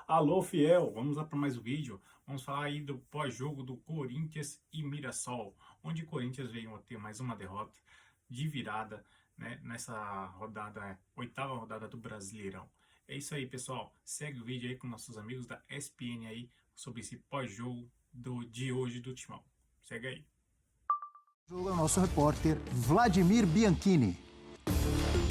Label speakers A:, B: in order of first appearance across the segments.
A: Alô, fiel, vamos lá para mais um vídeo. Vamos falar aí do pós-jogo do Corinthians e Mirassol, onde o Corinthians veio a ter mais uma derrota de virada, né, nessa rodada, oitava rodada do Brasileirão. É isso aí, pessoal. Segue o vídeo aí com nossos amigos da ESPN aí sobre esse pós-jogo de hoje do Timão. Segue aí.
B: O nosso repórter Vladimir Bianchini.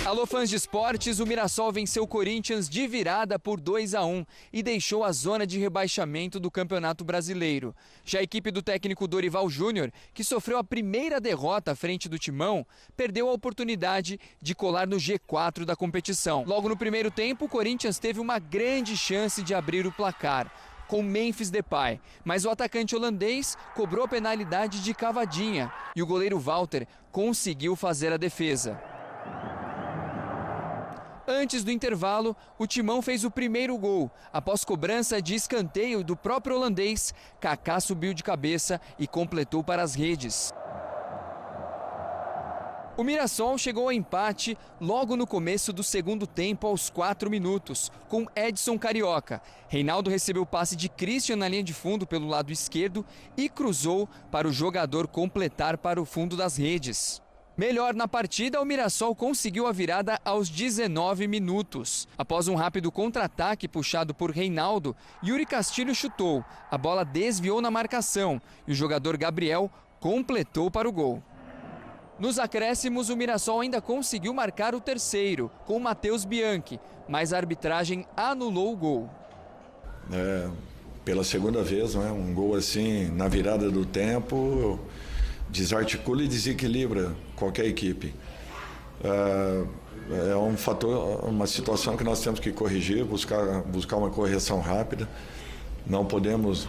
C: Alô, fãs de esportes, o Mirassol venceu o Corinthians de virada por 2-1 e deixou a zona de rebaixamento do Campeonato Brasileiro. Já a equipe do técnico Dorival Júnior, que sofreu a primeira derrota à frente do Timão, perdeu a oportunidade de colar no G4 da competição. Logo no primeiro tempo, o Corinthians teve uma grande chance de abrir o placar com Memphis Depay, mas o atacante holandês cobrou a penalidade de cavadinha e o goleiro Walter conseguiu fazer a defesa. Antes do intervalo, o Timão fez o primeiro gol. Após cobrança de escanteio do próprio holandês, Kaká subiu de cabeça e completou para as redes. O Mirassol chegou ao empate logo no começo do segundo tempo, aos 4 minutos, com Edson Carioca. Reinaldo recebeu o passe de Christian na linha de fundo pelo lado esquerdo e cruzou para o jogador completar para o fundo das redes. Melhor na partida, o Mirassol conseguiu a virada aos 19 minutos. Após um rápido contra-ataque puxado por Reinaldo, Yuri Castilho chutou. A bola desviou na marcação e o jogador Gabriel completou para o gol. Nos acréscimos, o Mirassol ainda conseguiu marcar o terceiro, com Matheus Bianchi, mas a arbitragem anulou o gol.
D: Pela segunda vez, né, um gol assim na virada do tempo desarticula e desequilibra qualquer equipe. É um fator, uma situação que nós temos que corrigir, buscar uma correção rápida. Não podemos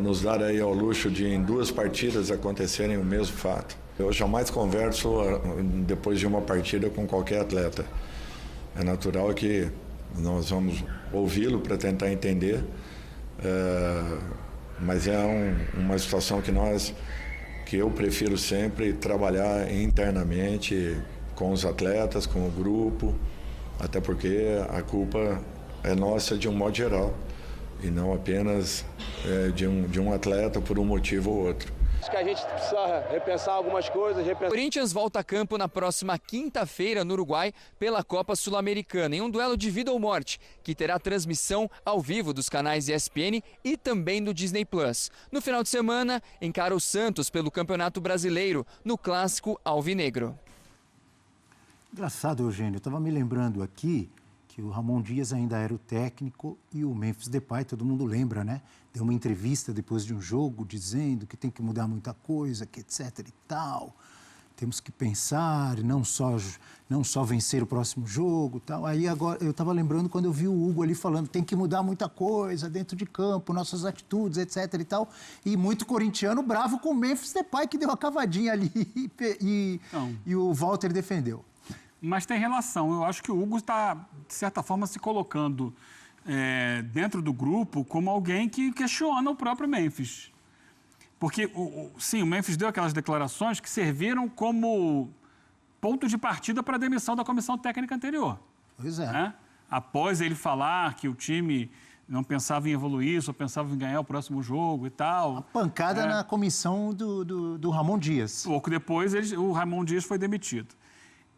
D: nos dar aí ao luxo de em 2 partidas acontecerem o mesmo fato. Eu jamais converso depois de uma partida com qualquer atleta. É natural que nós vamos ouvi-lo para tentar entender, mas é uma situação que eu prefiro sempre trabalhar internamente com os atletas, com o grupo, até porque a culpa é nossa de um modo geral e não apenas de um atleta por um motivo ou outro.
E: Acho que a gente precisa repensar algumas coisas.
C: O Corinthians volta a campo na próxima quinta-feira no Uruguai pela Copa Sul-Americana, em um duelo de vida ou morte, que terá transmissão ao vivo dos canais ESPN e também do Disney Plus. No final de semana, encara o Santos pelo Campeonato Brasileiro, no Clássico Alvinegro.
B: Engraçado, Eugênio, eu estava me lembrando aqui que o Ramon Dias ainda era o técnico e o Memphis Depay, todo mundo lembra, né? Deu uma entrevista depois de um jogo dizendo que tem que mudar muita coisa, que etc e tal. Temos que pensar, não só vencer o próximo jogo, tal. Aí agora eu estava lembrando quando eu vi o Hugo ali falando, tem que mudar muita coisa dentro de campo, nossas atitudes, etc e tal. E muito corintiano bravo com o Memphis Depay que deu a cavadinha ali e o Walter defendeu.
F: Mas tem relação. Eu acho que o Hugo está, de certa forma, se colocando dentro do grupo como alguém que questiona o próprio Memphis. Porque, sim, o Memphis deu aquelas declarações que serviram como ponto de partida para a demissão da comissão técnica anterior.
B: Pois é.
F: Né? Após ele falar que o time não pensava em evoluir, só pensava em ganhar o próximo jogo e tal.
B: A pancada na comissão do Ramon Dias.
F: Pouco depois, o Ramon Dias foi demitido.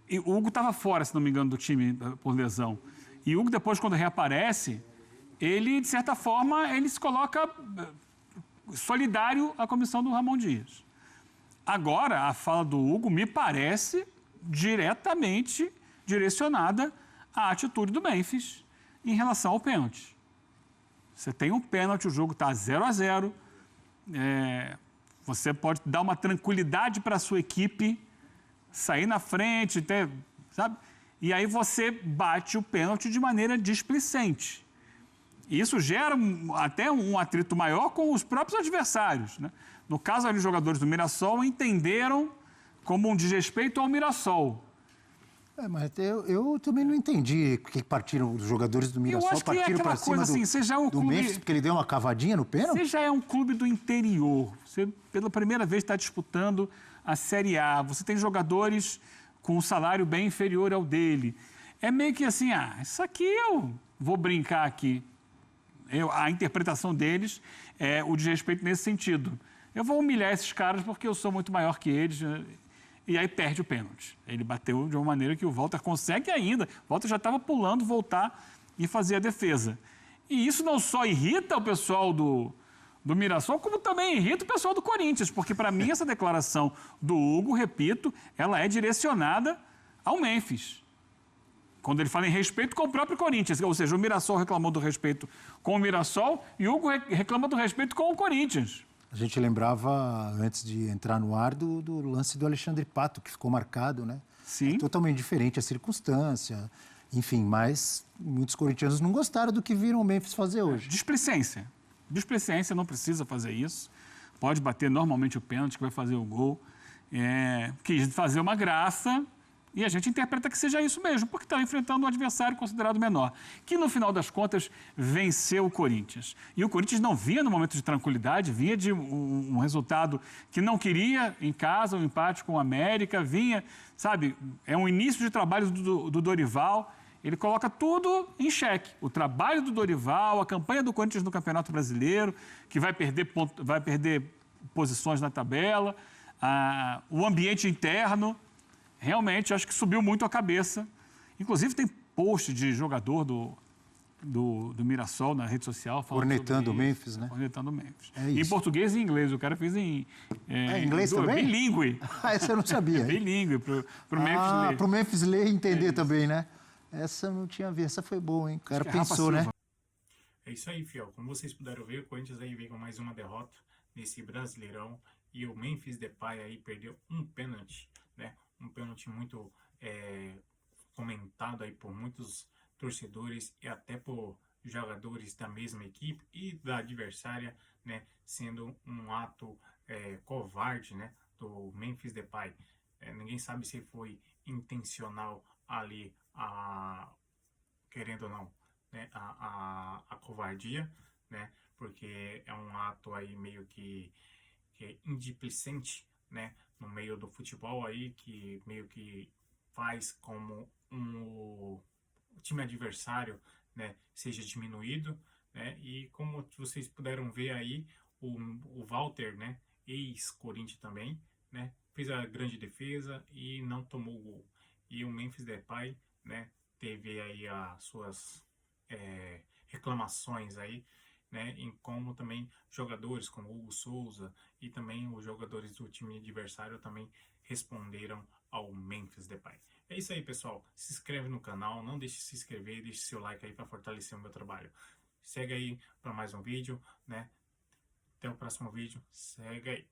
F: E o Hugo estava fora, se não me engano, do time por lesão. E o Hugo, depois, quando reaparece, ele, de certa forma, ele se coloca solidário à comissão do Ramon Dias. Agora, a fala do Hugo me parece diretamente direcionada à atitude do Memphis em relação ao pênalti. Você tem um pênalti, o jogo está 0-0, você pode dar uma tranquilidade para a sua equipe, sair na frente, sabe? E aí você bate o pênalti de maneira displicente. E isso gera até um atrito maior com os próprios adversários, né? No caso, ali, os jogadores do Mirassol entenderam como um desrespeito ao Mirassol.
B: Mas eu também não entendi que partiram os jogadores do Mirassol, partiram para cima
F: assim,
B: do Memphis, porque ele deu uma cavadinha no pênalti?
F: Você já é um clube do interior, você pela primeira vez está disputando a Série A, você tem jogadores com um salário bem inferior ao dele. É meio que assim, isso aqui eu vou brincar aqui. A interpretação deles é o desrespeito nesse sentido. Eu vou humilhar esses caras porque eu sou muito maior que eles. E aí perde o pênalti. Ele bateu de uma maneira que o Walter consegue ainda. O Walter já estava pulando, voltar e fazer a defesa. E isso não só irrita o pessoal do Mirassol, como também irrita o pessoal do Corinthians, porque para mim essa declaração do Hugo, repito, ela é direcionada ao Memphis. Quando ele fala em respeito com o próprio Corinthians, ou seja, o Mirassol reclamou do respeito com o Mirassol e o Hugo reclama do respeito com o Corinthians.
B: A gente lembrava, antes de entrar no ar, do lance do Alexandre Pato, que ficou marcado, né?
F: Sim.
B: É totalmente diferente a circunstância, enfim, mas muitos corintianos não gostaram do que viram o Memphis fazer hoje.
F: Displicência. Displicência, não precisa fazer isso. Pode bater normalmente o pênalti, que vai fazer o gol. Quis fazer uma graça e a gente interpreta que seja isso mesmo, porque está enfrentando um adversário considerado menor, que no final das contas venceu o Corinthians. E o Corinthians não vinha no momento de tranquilidade, vinha de um resultado que não queria em casa, um empate com o América, vinha, sabe, é um início de trabalho do Dorival. Ele coloca tudo em xeque. O trabalho do Dorival, a campanha do Corinthians no Campeonato Brasileiro, que vai perder posições na tabela, o ambiente interno. Realmente, acho que subiu muito a cabeça. Inclusive, tem post de jogador do Mirassol na rede social.
B: Cornetando o Memphis, né?
F: Cornetando o Memphis.
B: É isso.
F: Em português e em inglês. O cara fez em
B: inglês também?
F: Bilíngue.
B: Essa eu não sabia.
F: Bilíngue, para o Memphis ler.
B: Para o Memphis ler e entender também, né? Essa eu não tinha visto. Essa foi boa, hein? O cara pensou, né?
A: É isso aí, fiel. Como vocês puderam ver, o Corinthians aí veio com mais uma derrota nesse Brasileirão. E o Memphis Depay aí perdeu um pênalti, né? Um pênalti muito comentado aí por muitos torcedores e até por jogadores da mesma equipe e da adversária, né? Sendo um ato covarde, né? Do Memphis Depay. Ninguém sabe se foi intencional ali, querendo ou não, né? A covardia, né? Porque é um ato aí meio que indisplicente, né, no meio do futebol aí, que meio que faz como o time adversário, né, seja diminuído, né, e como vocês puderam ver aí, o Walter, né, ex-Corinthians também, né, fez a grande defesa e não tomou o gol. E o Memphis Depay, né, teve aí as suas reclamações aí, né, em como também jogadores como Hugo Souza e também os jogadores do time adversário também responderam ao Memphis Depay. É isso aí, pessoal. Se inscreve no canal, não deixe de se inscrever, deixe seu like aí para fortalecer o meu trabalho. Segue aí para mais um vídeo, né? Até o próximo vídeo. Segue aí.